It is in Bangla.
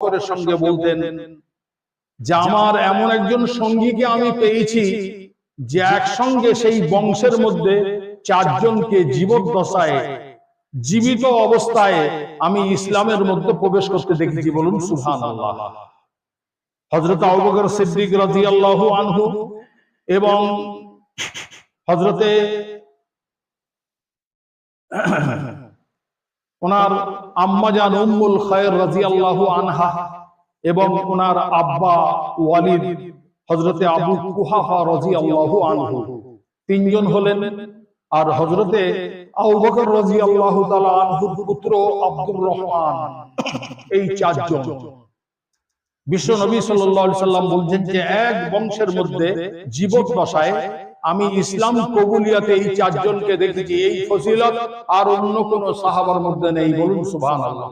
ফখরের সঙ্গে বলতেন যে আমার এমন একজন সঙ্গীকে আমি পেয়েছি যে একসঙ্গে সেই বংশের মধ্যে 4 জনকে জীবদ্দশায় জীবিত অবস্থায় আমি ইসলামের মধ্যে প্রবেশ করতে দেখেছি। বলুন সুবহানাল্লাহ। হযরত আবু বকর সিদ্দিক রাদিয়াল্লাহু আনহু এবং হযরতে ওনার আম্মাজান উম্মুল খায়র রাদিয়াল্লাহু আনহা এবং ওনার আব্বা ওয়ালিদ হযরতে আবু কুহাফা রাদিয়াল্লাহু আনহু 3 জন হলেন। আর হযরতে আবু বকর রাদিয়াল্লাহু তাআলা আনহুর পুত্র আব্দুর রহমান, এই 4 জন। বিশ্ব নবী সাল্লাল্লাহু আলাইহি সাল্লাম বলছেন যে এক বংশের মধ্যে জীবদ্দশায় আমি ইসলাম কবুলিয়াতে এই 4 জনকে দেখেছি। এই ফজিলত আর অন্য কোন সাহাবার মধ্যে নেই। বলুন সুবহানাল্লাহ।